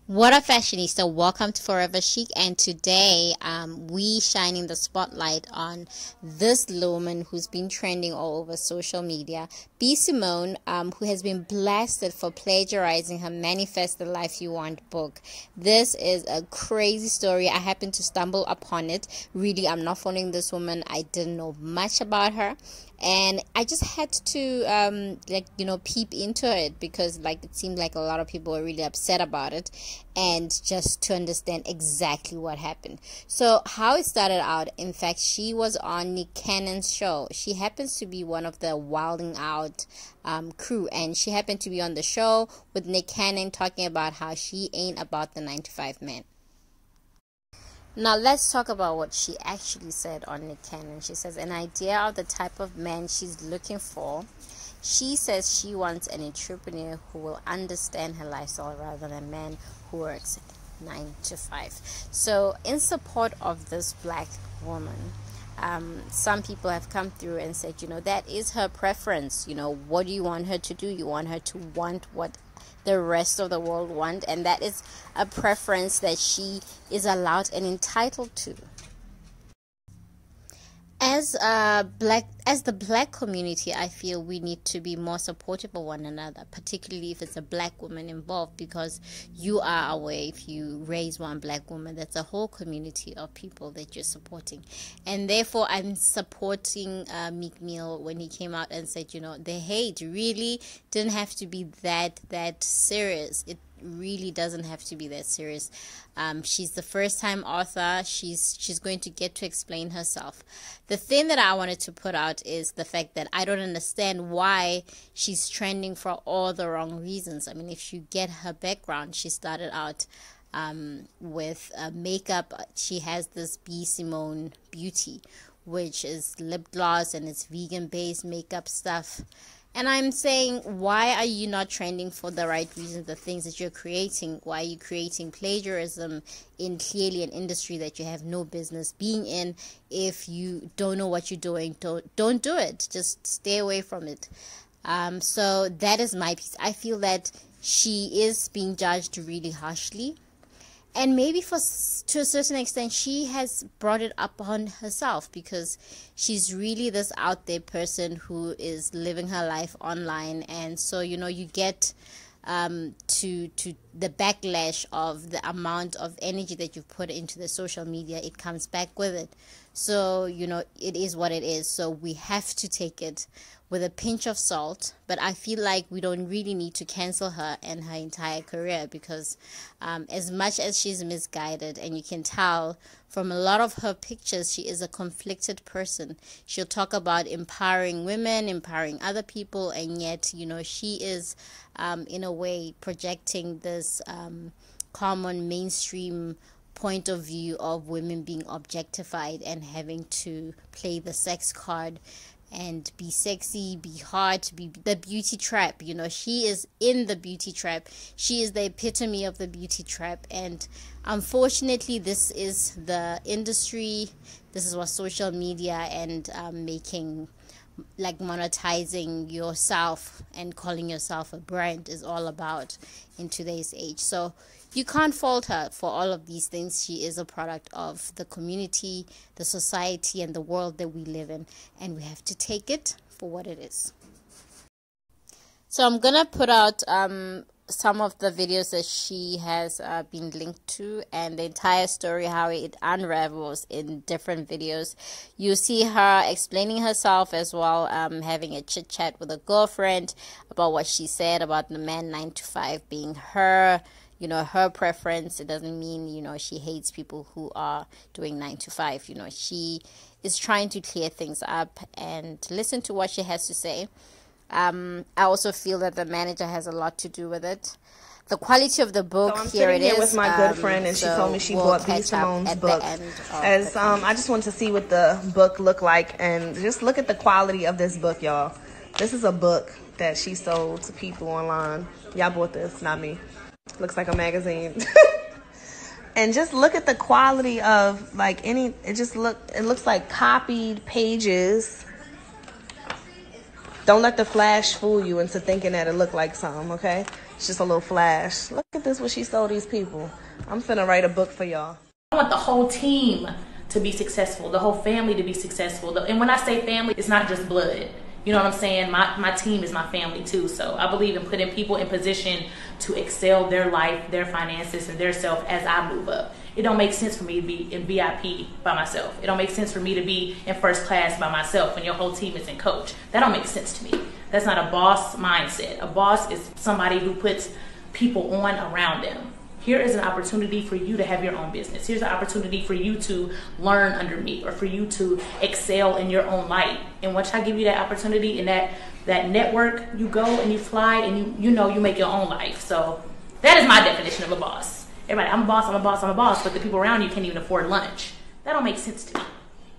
What up, fashionista? Welcome to Forever Chic, and today we shining the spotlight on this woman who's been trending all over social media, Simone, who has been blasted for plagiarizing her Manifest the Life You Want book. This is a crazy story. I happened to stumble upon it. Really, I'm not following this woman. I didn't know much about her, and I just had to peep into it because it seemed like a lot of people were really upset about it, and just to understand exactly what happened. So how it started out, in fact, she was on Nick Cannon's show. She happens to be one of the Wilding Out crew, and she happened to be on the show with Nick Cannon talking about how she ain't about the 9-to-5 man. Now let's talk about what she actually said on Nick Cannon. She says an idea of the type of man she's looking for. She says she wants an entrepreneur who will understand her lifestyle rather than a man who works 9 to 5. So in support of this black woman, some people have come through and said, that is her preference. What do you want her to do? You want her to want what the rest of the world want, and that is a preference that she is allowed and entitled to. As the black community, I feel we need to be more supportive of one another, particularly if it's a black woman involved, because you are aware if you raise one black woman, that's a whole community of people that you're supporting. And therefore, I'm supporting Meek Mill when he came out and said, the hate really didn't have to be that serious. It really doesn't have to be that serious. She's the first time author. She's going to get to explain herself. The thing that I wanted to put out is the fact that I don't understand why she's trending for all the wrong reasons. I mean, if you get her background, she started out with makeup. She has this Simone Beauty, which is lip gloss, and it's vegan based makeup stuff. And I'm saying, why are you not trending for the right reasons, the things that you're creating? Why are you creating plagiarism in clearly an industry that you have no business being in? If you don't know what you're doing, don't do it. Just stay away from it. So that is my piece. I feel that she is being judged really harshly. And maybe to a certain extent, she has brought it upon herself because she's really this out there person who is living her life online. And so, you get to the backlash of the amount of energy that you've put into the social media. It comes back with it. So, it is what it is. So we have to take it with a pinch of salt. But I feel like we don't really need to cancel her and her entire career because as much as she's misguided, and you can tell from a lot of her pictures, she is a conflicted person. She'll talk about empowering women, empowering other people, and yet, she is in a way projecting this common mainstream point of view of women being objectified and having to play the sex card and be sexy, be hot, be the beauty trap. She is in the beauty trap. She is the epitome of the beauty trap. And unfortunately, this is the industry. This is what social media and making, monetizing yourself and calling yourself a brand is all about in today's age. So you can't fault her for all of these things. She is a product of the community, the society, and the world that we live in, and we have to take it for what it is. So I'm gonna put out some of the videos that she has been linked to, and the entire story, how it unravels in different videos. You see her explaining herself as well, having a chit chat with a girlfriend about what she said about the man 9 to 5 being her preference. It doesn't mean, she hates people who are doing 9 to 5. She is trying to clear things up and listen to what she has to say. I also feel that the manager has a lot to do with it. The quality of the book, so here it is. With my good friend, and she told me she bought Simone's book. As I just want to see what the book looked like, and just look at the quality of this book, y'all. This is a book that she sold to people online. Y'all bought this, not me. Looks like a magazine. And just look at the quality of it looks like copied pages. Don't let the flash fool you into thinking that it looked like something, okay? It's just a little flash. Look at this, what she sold these people. I'm finna write a book for y'all. I want the whole team to be successful, the whole family to be successful. And when I say family, it's not just blood. You know what I'm saying? My team is my family too. So I believe in putting people in position to excel their life, their finances, and their self as I move up. It don't make sense for me to be in VIP by myself. It don't make sense for me to be in first class by myself when your whole team is in coach. That don't make sense to me. That's not a boss mindset. A boss is somebody who puts people on around them. Here is an opportunity for you to have your own business. Here's an opportunity for you to learn under me, or for you to excel in your own light. And once I give you that opportunity and that network, you go and you fly and you know you make your own life. So that is my definition of a boss. Everybody, I'm a boss, I'm a boss, I'm a boss, but the people around you can't even afford lunch. That don't make sense to me.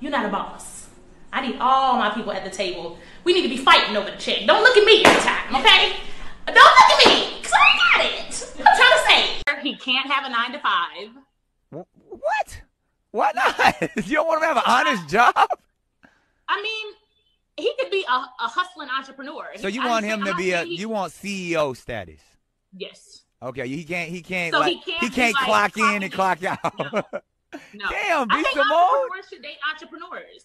You're not a boss. I need all my people at the table. We need to be fighting over the check. Don't look at me every time, okay? Don't look at me, because I got it. I'm trying to say. He can't have a 9 to 5. What? Why not? You don't want him to have an honest job? I mean, he could be a hustling entrepreneur. So you want him to be you want CEO status? Yes. Okay, he can't so like he can't clock in and clock out. No. Damn, I think Simone. entrepreneurs should date entrepreneurs.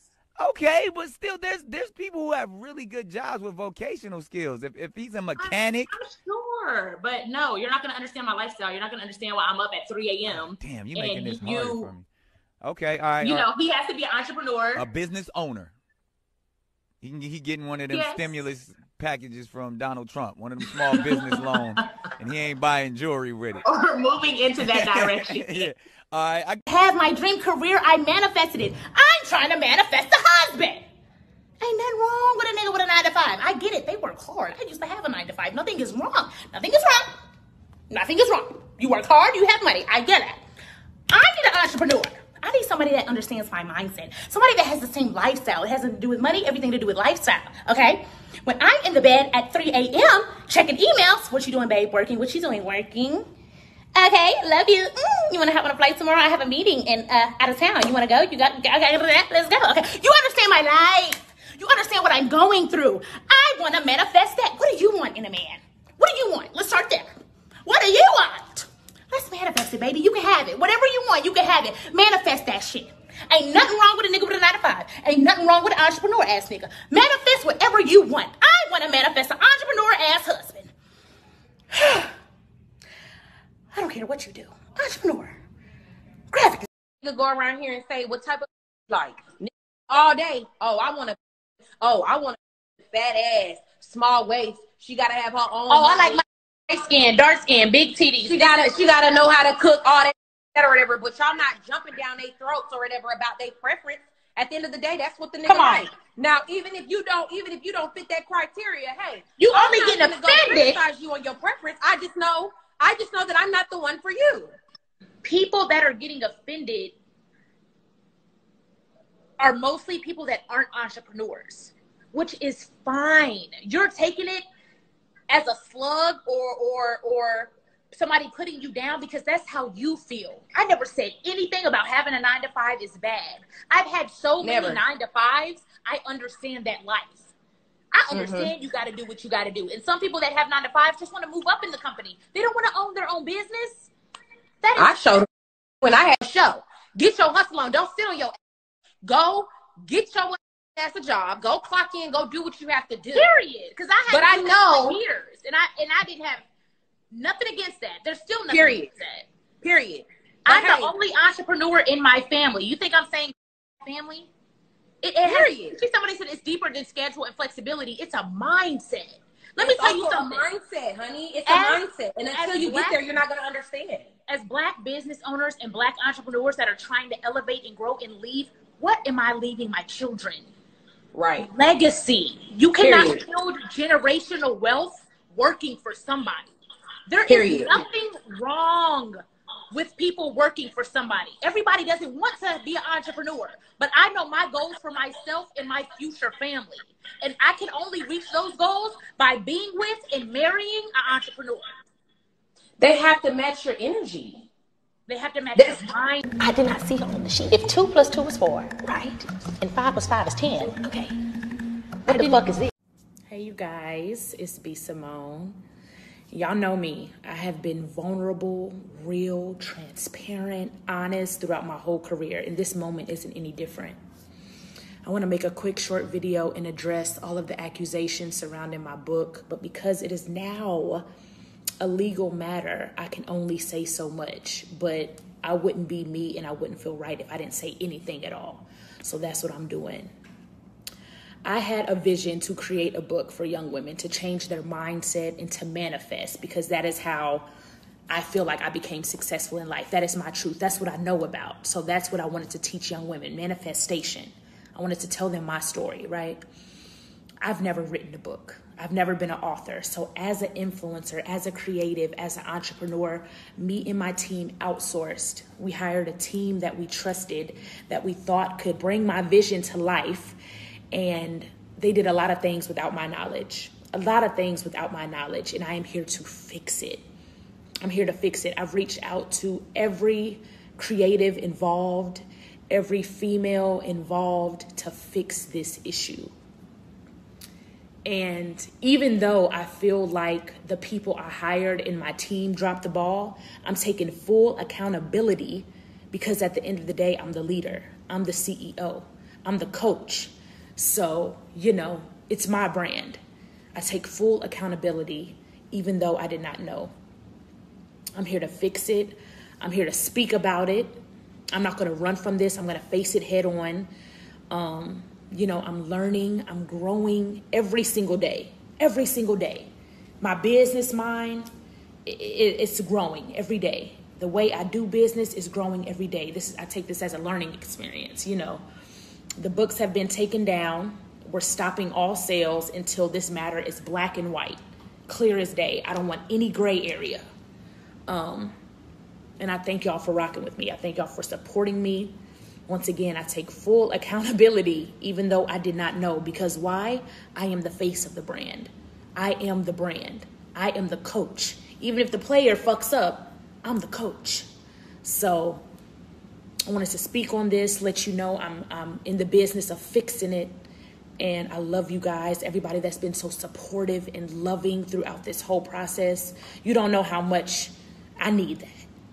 Okay, but still, there's people who have really good jobs with vocational skills. If he's a mechanic, I'm sure, but no, you're not gonna understand my lifestyle. You're not gonna understand why I'm up at 3 a.m. Damn, you're making this harder for me. Okay, all right. You know, he has to be an entrepreneur, a business owner. He getting one of them stimulus packages from Donald Trump, one of them small business loans, and he ain't buying jewelry with it. Or moving into that direction. Yeah. All right. I have my dream career. I manifested it. I'm trying to manifest a husband. Ain't nothing wrong with a nigga with a 9 to 5. I get it. They work hard. I used to have a 9 to 5. Nothing is wrong. Nothing is wrong. Nothing is wrong. You work hard. You have money. I get it. I need an entrepreneur. I need somebody that understands my mindset. Somebody that has the same lifestyle. It has nothing to do with money, everything to do with lifestyle, okay? When I'm in the bed at 3 a.m. checking emails, what you doing, babe? Working. What you doing? Working. Okay, love you. You want to hop on a flight tomorrow? I have a meeting in out of town. You want to go? You got okay, let's go. Okay, you understand my life. You understand what I'm going through. I want to manifest that. What do you want in a man? What do you want? Let's start there. What do you want? Let's manifest it, baby. You can have it. Whatever you want, you can have it. Manifest that shit. Ain't nothing wrong with a nigga with a 9 to 5. Ain't nothing wrong with an entrepreneur ass nigga. Manifest whatever you want. I want to manifest an entrepreneur ass husband. I don't care what you do. Entrepreneur. Graphic. You could go around here and say what type of like all day. I want a fat ass, small waist. She gotta have her own. I like my light skin, dark skin, big titties. She gotta know how to cook all that or whatever. But y'all not jumping down their throats or whatever about their preference. At the end of the day, that's what the nigga like. Now, even if you don't fit that criteria, hey, you only getting offended. Criticize you on your preference. I just know that I'm not the one for you. People that are getting offended are mostly people that aren't entrepreneurs, which is fine. You're taking it as a slug or somebody putting you down because that's how you feel. I never said anything about having a 9 to 5 is bad. I've had so many 9 to 5s. I understand that life. I understand you got to do what you got to do. And some people that have 9 to 5s just want to move up in the company. They don't want to own their own business. I showed when I had a show. Get your hustle on. Don't sit on your ass. Go get your ass a job. Go clock in. Go do what you have to do. Period. Because I know years, and I didn't have nothing against that. There's still nothing against that. Period. I'm the only entrepreneur in my family. You think I'm saying family? Period. Somebody said it's deeper than schedule and flexibility. It's a mindset. Let me tell you something. It's a mindset, honey. It's a mindset. And until you get there, you're not going to understand. As Black business owners and Black entrepreneurs that are trying to elevate and grow and leave, what am I leaving my children? Right. Legacy. You cannot build generational wealth working for somebody. There is nothing wrong with people working for somebody. Everybody doesn't want to be an entrepreneur, but I know my goals for myself and my future family. And I can only reach those goals by being with and marrying an entrepreneur. They have to match your energy. They have to match your mind. I did not see it on the sheet. If 2 + 2 is 4, right? And 5 + 5 is 10. Okay. What the fuck is this? Hey, you guys. It's Simone. Y'all know me. I have been vulnerable, real, transparent, honest throughout my whole career, and this moment isn't any different. I want to make a quick short video and address all of the accusations surrounding my book, but because it is now a legal matter, I can only say so much, but I wouldn't be me and I wouldn't feel right if I didn't say anything at all. So that's what I'm doing. I had a vision to create a book for young women to change their mindset and to manifest, because that is how I feel like I became successful in life. That is my truth. That's what I know about. So that's what I wanted to teach young women, manifestation. I wanted to tell them my story, right? I've never written a book. I've never been an author. So as an influencer, as a creative, as an entrepreneur, me and my team outsourced. We hired a team that we trusted, that we thought could bring my vision to life. And they did a lot of things without my knowledge, and I am here to fix it. I'm here to fix it. I've reached out to every creative involved, every female involved to fix this issue. And even though I feel like the people I hired in my team dropped the ball, I'm taking full accountability, because at the end of the day, I'm the leader. I'm the CEO. I'm the coach. So, it's my brand. I take full accountability, even though I did not know. I'm here to fix it. I'm here to speak about it. I'm not going to run from this. I'm going to face it head on. I'm learning. I'm growing every single day. Every single day. My business mind, it's growing every day. The way I do business is growing every day. I take this as a learning experience, The books have been taken down. We're stopping all sales until this matter is black and white, clear as day. I don't want any gray area. And I thank y'all for rocking with me. I thank y'all for supporting me. Once again, I take full accountability, even though I did not know. Because why? I am the face of the brand. I am the brand. I am the coach. Even if the player fucks up, I'm the coach. So I wanted to speak on this, let you know I'm in the business of fixing it. And I love you guys, everybody that's been so supportive and loving throughout this whole process. You don't know how much I need that.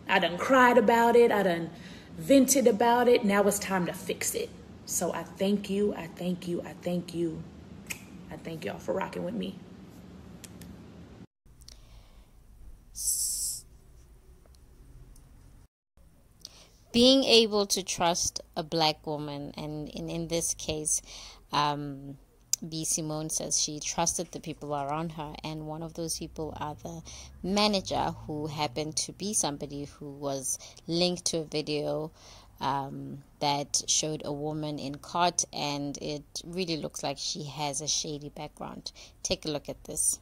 I done cried about it. I done vented about it. Now it's time to fix it. So I thank you. I thank you. I thank you. I thank y'all for rocking with me. Being able to trust a black woman, and in this case, B. Simone says she trusted the people around her, and one of those people are the manager, who happened to be somebody who was linked to a video that showed a woman in court, and it really looks like she has a shady background. Take a look at this.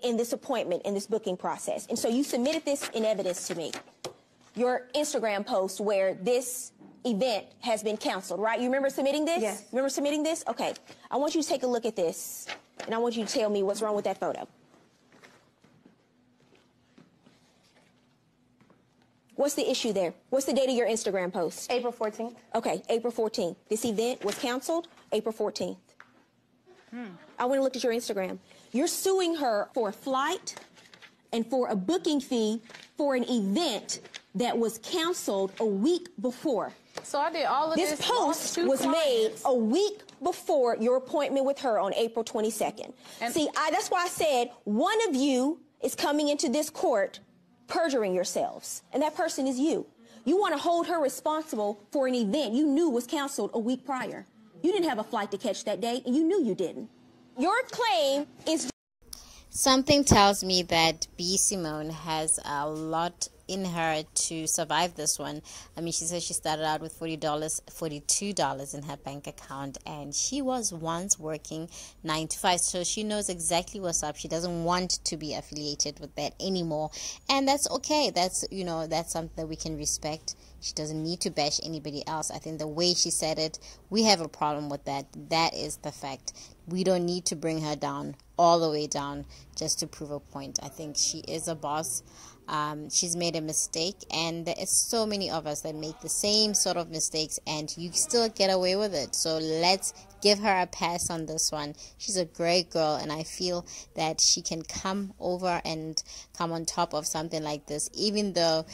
In this appointment, in this booking process, and so you submitted this in evidence to me. Your Instagram post where this event has been canceled, right? You remember submitting this? Yes. Remember submitting this? Okay. I want you to take a look at this, and I want you to tell me what's wrong with that photo. What's the issue there? What's the date of your Instagram post? April 14th. Okay, April 14th. This event was canceled April 14th. I went and looked at your Instagram. You're suing her for a flight and for a booking fee for an event that was canceled a week before. So I did all of this. This post was made a week before your appointment with her on April 22nd. And see, that's why I said one of you is coming into this court perjuring yourselves, and that person is you. You want to hold her responsible for an event you knew was canceled a week prior. You didn't have a flight to catch that day, and you knew you didn't. Your claim is... Something tells me that B. Simone has a lot in her to survive this one. I mean, she says she started out with $42 in her bank account, and she was once working 9 to 5, so she knows exactly what's up. She doesn't want to be affiliated with that anymore, and that's okay. That's something that we can respect. She doesn't need to bash anybody else. I think the way she said it, we have a problem with that. That is the fact. We don't need to bring her down, all the way down, just to prove a point. I think she is a boss. She's made a mistake, and there is so many of us that make the same sort of mistakes, and you still get away with it. So let's give her a pass on this one. She's a great girl, and I feel that she can come over and come on top of something like this, even though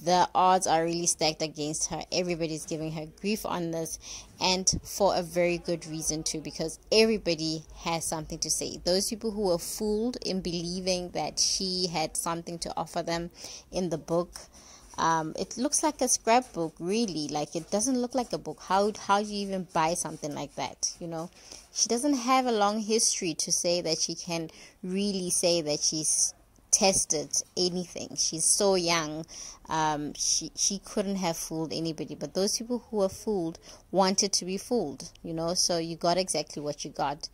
the odds are really stacked against her. Everybody's giving her grief on this, and for a very good reason too, because everybody has something to say. Those people who were fooled in believing that she had something to offer them in the book, it looks like a scrapbook, really. Like, it doesn't look like a book. How do you even buy something like that? You know, she doesn't have a long history to say that she can really say that she's tested anything. She's so young. She couldn't have fooled anybody, but those people who were fooled wanted to be fooled, you know. So you got exactly what you got,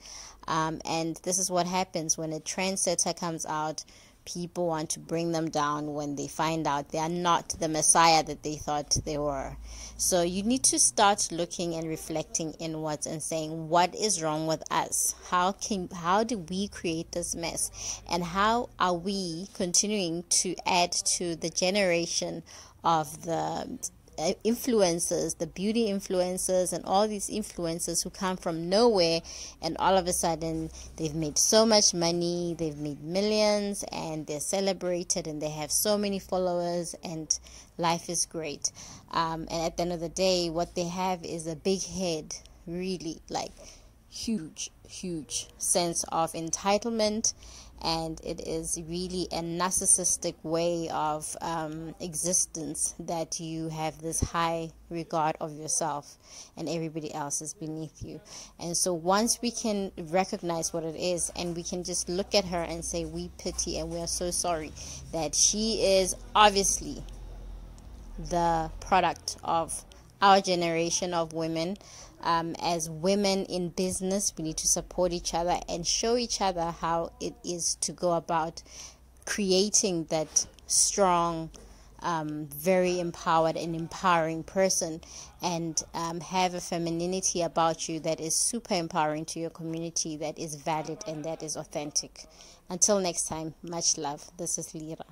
and this is what happens when a trendsetter comes out. People want to bring them down when they find out they are not the Messiah that they thought they were. So you need to start looking and reflecting inwards and saying, what is wrong with us? How do we create this mess? And how are we continuing to add to the generation of the influencers, the beauty influencers, and all these influencers who come from nowhere, and all of a sudden they've made so much money, they've made millions, and they're celebrated, and they have so many followers, and life is great. And at the end of the day, what they have is a big head, really, like huge sense of entitlement, and it is really a narcissistic way of existence, that you have this high regard of yourself and everybody else is beneath you. And so once we can recognize what it is, and we can just look at her and say, we pity and we are so sorry that she is obviously the product of our generation of women. As women in business, we need to support each other and show each other how it is to go about creating that strong, very empowered and empowering person, and have a femininity about you that is super empowering to your community, that is valid and that is authentic. Until next time, much love. This is Lira.